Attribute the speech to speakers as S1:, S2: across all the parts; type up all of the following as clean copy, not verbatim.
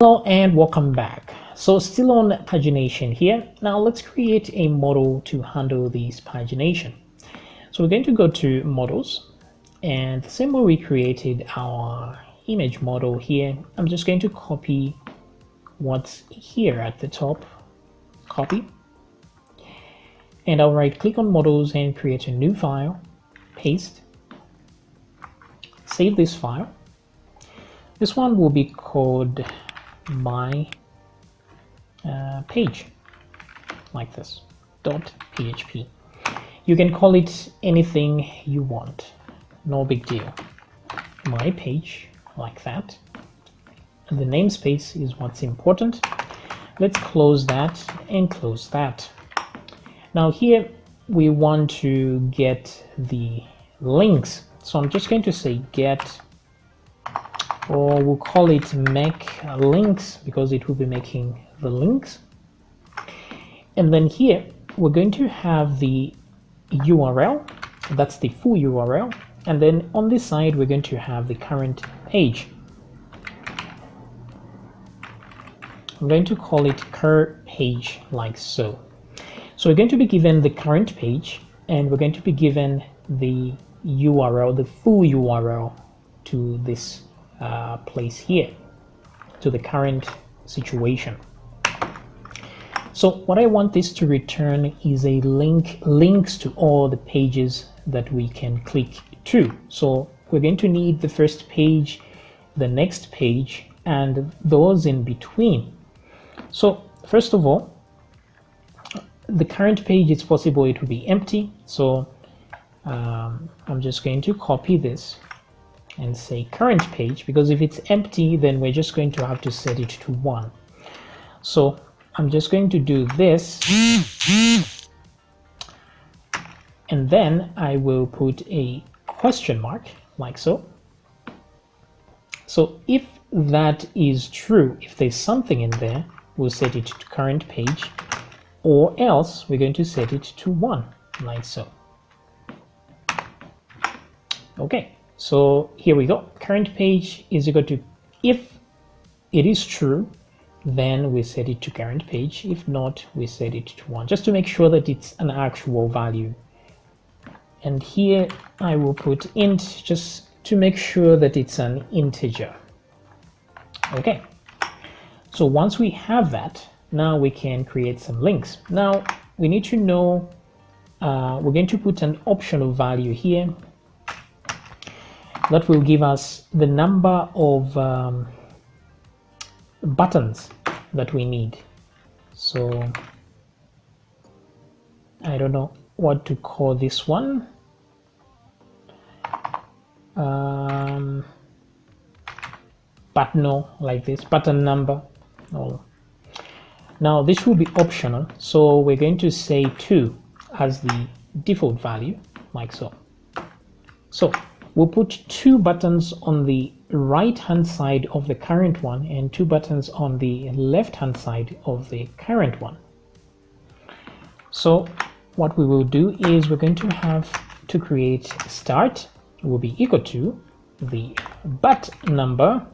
S1: Hello and welcome back. So still on pagination here. Now let's create a model to handle this pagination. So we're going to go to models, and the same way we created our image model here, I'm just going to copy what's here at the top, copy, and I'll right click on models and create a new file, paste, save this file. This one will be called my page, like this, .php. You can call it anything you want, no big deal. My page, like that. And the namespace is what's important. Let's close that and close that. Now here we want to get the links, so I'm just going to say get, or we'll call it make links because it will be making the links. And then here we're going to have the URL, that's the full URL, and then on this side we're going to have the current page. I'm going to call it cur page, like so. So we're going to be given the current page, and we're going to be given the URL, the full URL to this place here, to the current situation. So what I want this to return is a links to all the pages that we can click to. So we're going to need the first page, the next page, and those in between. So first of all, the current page, it's possible it will be empty. So I'm just going to copy this and say current page, because if it's empty, then we're just going to have to set it to 1. So I'm just going to do this, and then I will put a question mark, like so. So if that is true, if there's something in there, we'll set it to current page, or else we're going to set it to 1, like so. Okay. So here we go. Current page is equal to, if it is true, then we set it to current page. If not, we set it to 1, just to make sure that it's an actual value. And here I will put int, just to make sure that it's an integer. Okay. So once we have that, now we can create some links. Now we need to know, we're going to put an optional value here that will give us the number of buttons that we need. So I don't know what to call this one. Button, like this, button number. Oh. Now this will be optional, so we're going to say 2 as the default value, like so. So we'll put 2 buttons on the right hand side of the current one and 2 buttons on the left hand side of the current one. So what we will do is we're going to have to create start will be equal to the but number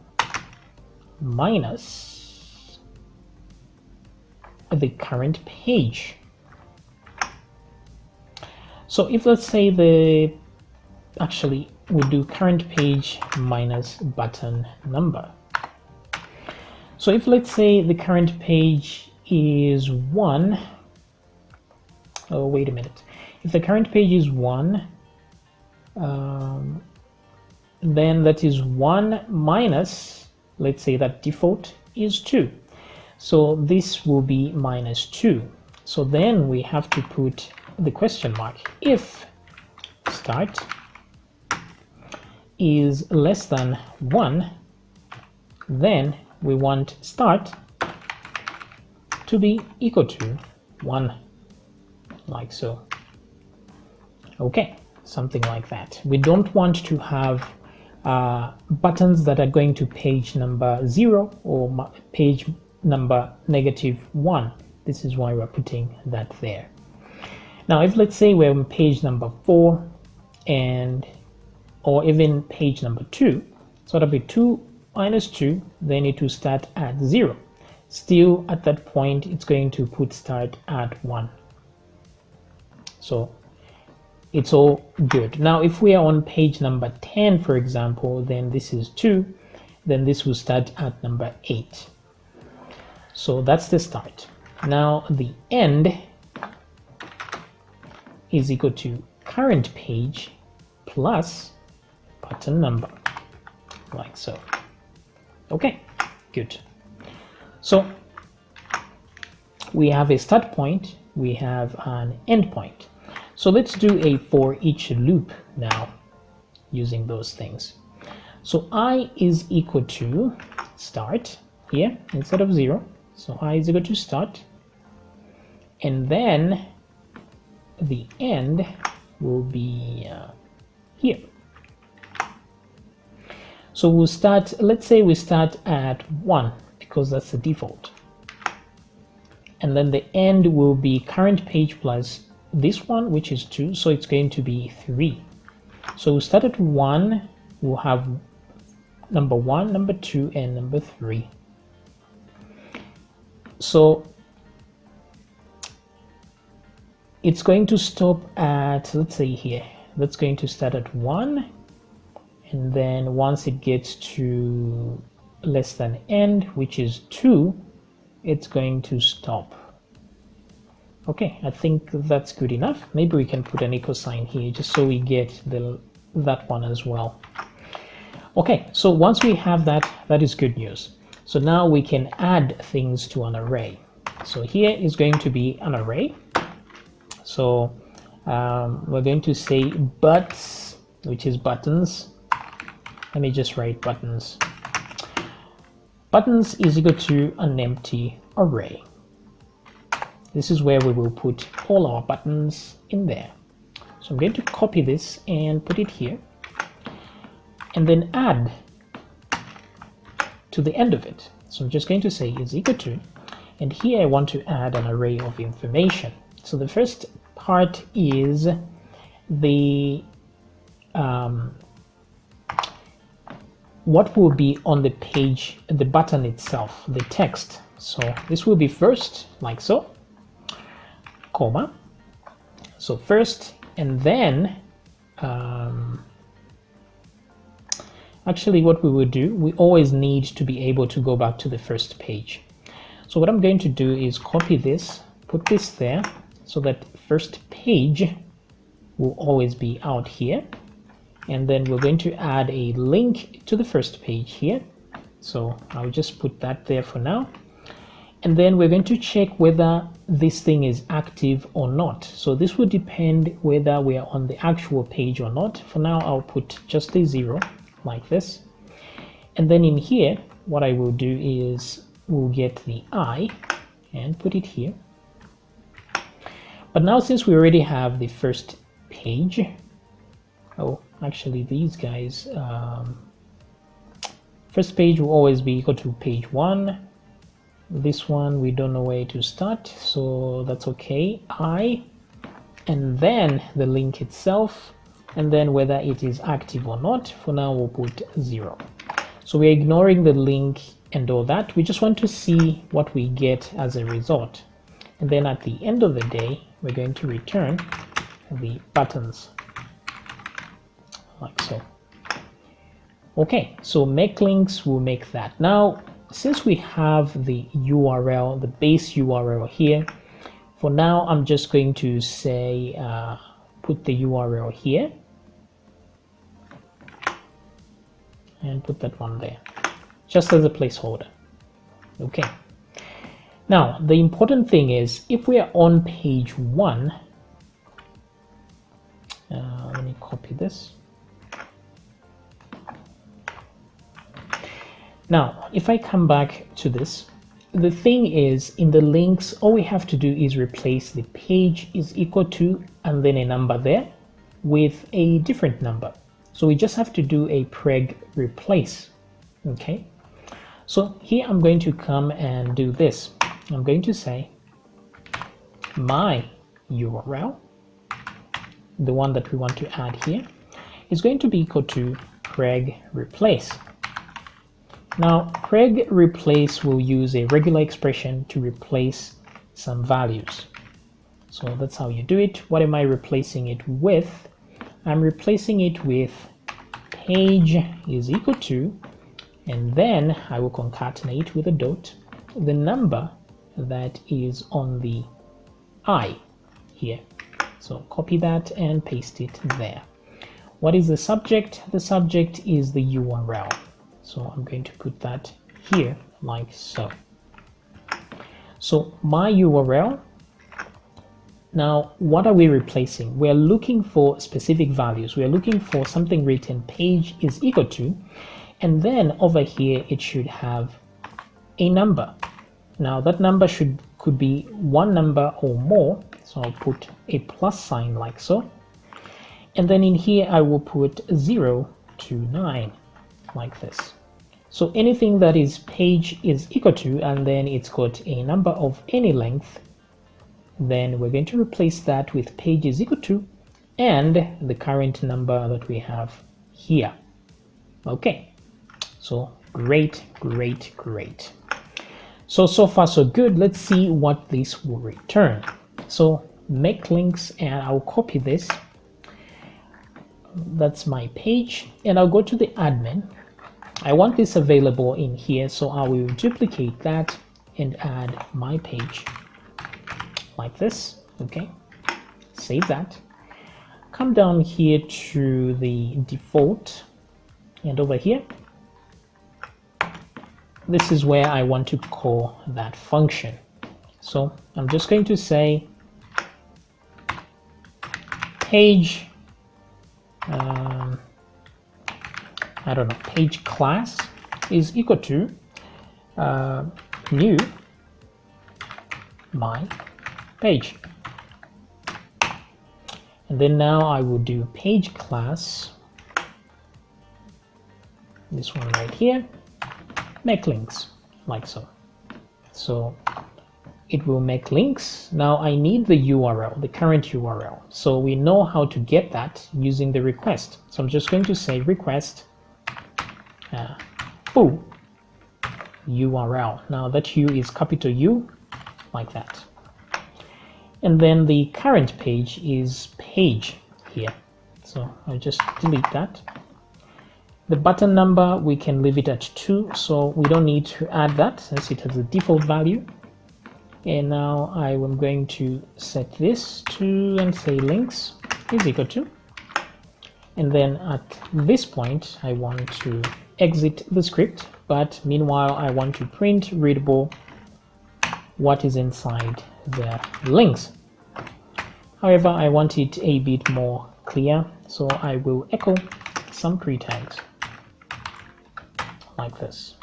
S1: minus the current page. So if, let's say, we'll do current page minus button number. So if, let's say, the current page is 1, oh wait a minute, if the current page is 1, then that is 1 minus, let's say that default is 2, so this will be minus 2. So then we have to put the question mark. If start is less than 1, then we want start to be equal to 1, like so. Okay, something like that. We don't want to have buttons that are going to page number 0 or page number -1. This is why we're putting that there. Now if, let's say, we're on page number 4 and or even page number 2, so that'll be 2 minus 2, then it will start at 0. Still at that point, it's going to put start at 1. So it's all good. Now, if we are on page number 10, for example, then this is 2, then this will start at number 8. So that's the start. Now the end is equal to current page plus button number, like so. Okay, good. So we have a start point, we have an end point. So let's do a for each loop now using those things. So I is equal to start here instead of 0. So I is equal to start, and then the end will be here. So we'll start, let's say we start at 1 because that's the default. And then the end will be current page plus this one, which is 2, so it's going to be 3. So we'll start at 1, we'll have number 1, number 2, and number 3. So it's going to stop at, let's say here, that's going to start at 1, and then once it gets to less than end, which is 2, it's going to stop. Okay, I think that's good enough. Maybe we can put an equal sign here just so we get that one as well. Okay, so once we have that, that is good news. So now we can add things to an array. So here is going to be an array. So we're going to say buts, which is buttons. Let me just write buttons. Buttons is equal to an empty array. This is where we will put all our buttons in there. So I'm going to copy this and put it here, and then add to the end of it. So I'm just going to say is equal to, and here I want to add an array of information. So the first part is the what will be on the page, the button itself, the text. So this will be first, like so, comma. So first, and then actually what we would do, we always need to be able to go back to the first page. So what I'm going to do is copy this, put this there, so that first page will always be out here. And then we're going to add a link to the first page here. So I'll just put that there for now. And then we're going to check whether this thing is active or not. So this will depend whether we are on the actual page or not. For now, I'll put just a 0 like this. And then in here, what I will do is we'll get the I and put it here. But now since we already have the first page, oh, actually these guys, first page will always be equal to page 1. This one we don't know where to start, so that's okay. I, and then the link itself, and then whether it is active or not. For now we'll put 0. So we're ignoring the link and all that. We just want to see what we get as a result. And then at the end of the day, we're going to return the buttons, like so. Okay, so make links will make that. Now, since we have the URL, the base URL here, for now I'm just going to say put the URL here and put that one there, just as a placeholder. Okay. Now, the important thing is if we are on page 1, let me copy this. Now, if I come back to this, the thing is in the links, all we have to do is replace the page is equal to and then a number there with a different number. So we just have to do a preg replace. Okay. So here I'm going to come and do this. I'm going to say my URL, the one that we want to add here, is going to be equal to preg replace. Now preg replace will use a regular expression to replace some values. So that's how you do it. What am I replacing it with? I'm replacing it with page is equal to, and then I will concatenate with a dot the number that is on the I here. So copy that and paste it there. What is the subject? The subject is the URL. So I'm going to put that here like so. So my URL. Now, what are we replacing? We're looking for specific values. We're looking for something written page is equal to, and then over here it should have a number. Now that number could be one number or more. So I'll put a plus sign like so. And then in here I will put 0 to 9 like this. So anything that is page is equal to, and then it's got a number of any length, then we're going to replace that with page is equal to and the current number that we have here. Okay, so great. So far so good. Let's see what this will return. So make links, and I'll copy this. That's my page, and I'll go to the admin. I want this available in here, so I will duplicate that and add my page like this. Okay, save that. Come down here to the default, and over here, this is where I want to call that function. So I'm just going to say page, I don't know, page class is equal to new my page. And then now I will do page class, this one right here, make links like so. So it will make links. Now I need the URL, the current URL. So we know how to get that using the request. So I'm just going to say request full URL. Now that U is capital U, like that. And then the current page is page here. So I'll just delete that. The button number, we can leave it at 2, so we don't need to add that since it has a default value. And now I am going to set this to and say links is equal to. And then at this point, I want to exit the script, but meanwhile, I want to print readable what is inside the links. However, I want it a bit more clear, so I will echo some pre-tags like this.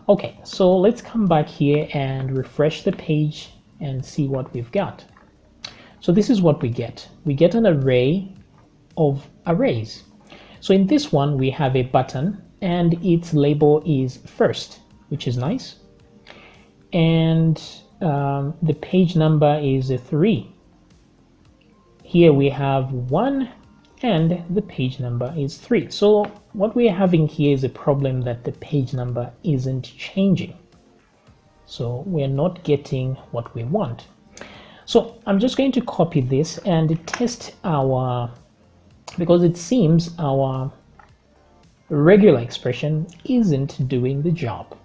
S1: Okay, so let's come back here and refresh the page and see what we've got. So this is what we get. We get an array of arrays. So in this one, we have a button and its label is first, which is nice. And the page number is 3. Here we have 1 and the page number is 3. So what we are having here is a problem that the page number isn't changing. So we're not getting what we want. So I'm just going to copy this and test our, because it seems our regular expression isn't doing the job.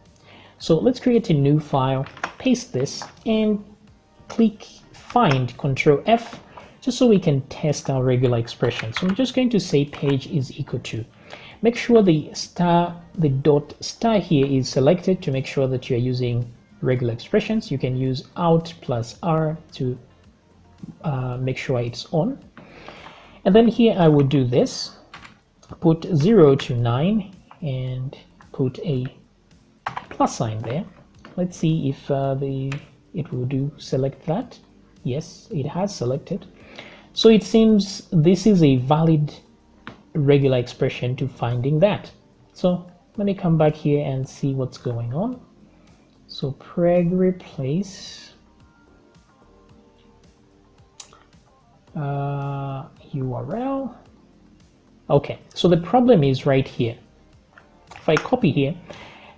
S1: So let's create a new file, paste this, and click find, Control F, just so we can test our regular expression. So I'm just going to say page is equal to. Make sure the dot star here is selected to make sure that you're using regular expressions. You can use Alt plus R to make sure it's on. And then here I will do this, put 0 to 9 and put a plus sign there. Let's see if it will do select that. Yes, it has selected. So it seems this is a valid regular expression to finding that. So let me come back here and see what's going on. So preg replace URL. Okay, so the problem is right here. if I copy here,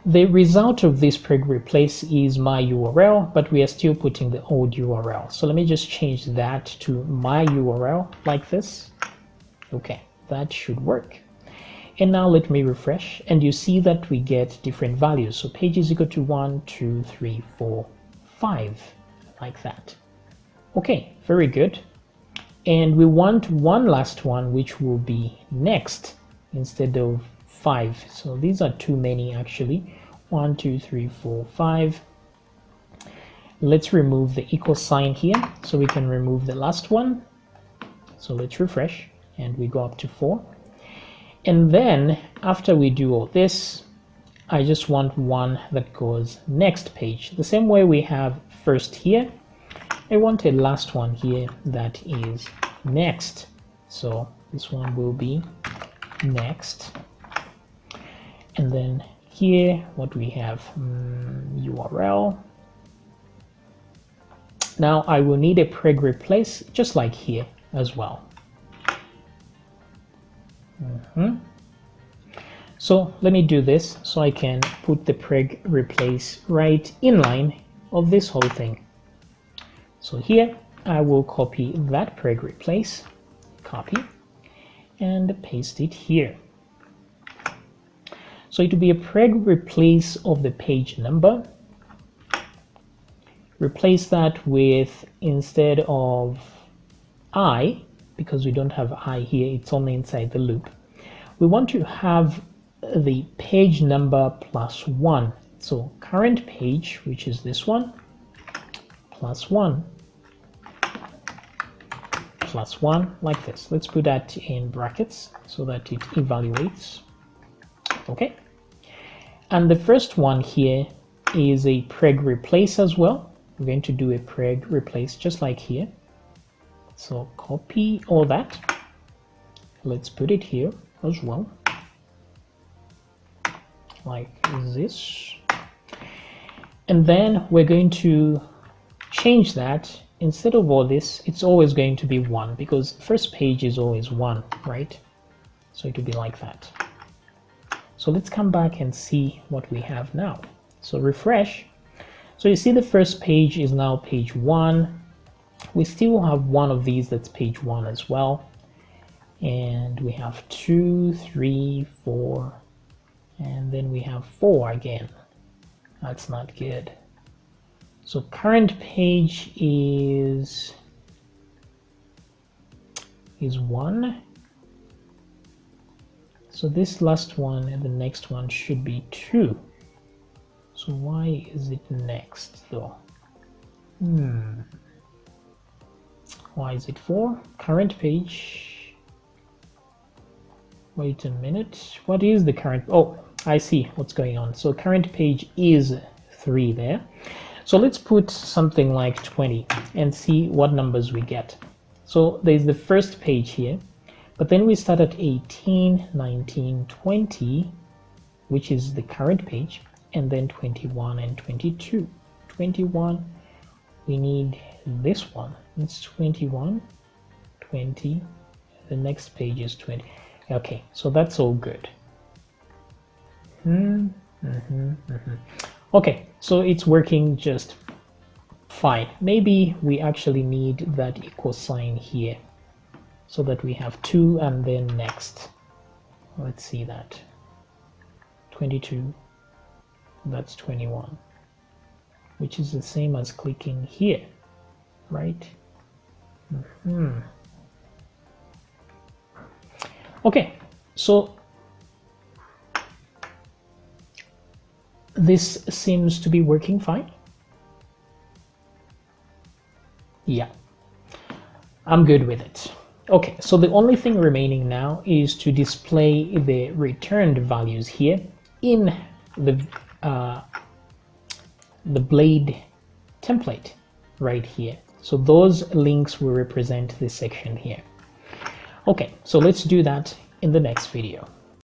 S1: the result of this preg replace is my URL, but we are still putting the old URL. So let me just change that to my URL like this. Okay, that should work. And now let me refresh, and you see that we get different values. So page is equal to 1, 2, 3, 4, 5, like that. Okay, very good. And we want one last one, which will be next instead of 5. So these are too many actually. 1, 2, 3, 4, 5. Let's remove the equal sign here so we can remove the last one. So let's refresh and we go up to 4. And then after we do all this, I just want one that goes next page. The same way we have first here, I want a last one here that is next. So this one will be next. And then here what we have, URL. Now I will need a preg replace just like here as well. So let me do this so I can put the preg replace right in line of this whole thing. So here I will copy that preg replace, copy, and paste it here. So it will be a preg replace of the page number. Replace that with, instead of I, because we don't have I here, it's only inside the loop, we want to have the page number plus 1. So current page, which is this one, plus 1, plus 1, like this. Let's put that in brackets so that it evaluates. Okay. And the first one here is a preg replace as well. We're going to do a preg replace just like here. So copy all that. Let's put it here as well, like this. And then we're going to change that. Instead of all this, it's always going to be 1 because first page is always 1, right? So it will be like that. So let's come back and see what we have now. So refresh. So you see the first page is now page 1. We still have one of these that's page 1 as well. And we have 2, 3, 4, and then we have 4 again. That's not good. So current page is 1. So this last one and the next one should be 2. So why is it next though? Why is it 4? Current page. Wait a minute. What is the current? Oh, I see what's going on. So current page is 3 there. So let's put something like 20 and see what numbers we get. So there's the first page here, but then we start at 18, 19, 20, which is the current page, and then 21 and 22. 21, we need this one. It's 21, 20, the next page is 20. Okay, so that's all good. Okay, so it's working just fine. Maybe we actually need that equal sign here so that we have 2 and then next. Let's see that. 22, that's 21, which is the same as clicking here, right? Okay, so this seems to be working fine. Yeah, I'm good with it. Okay, so the only thing remaining now is to display the returned values here in the blade template right here. So those links will represent this section here. Okay, so let's do that in the next video.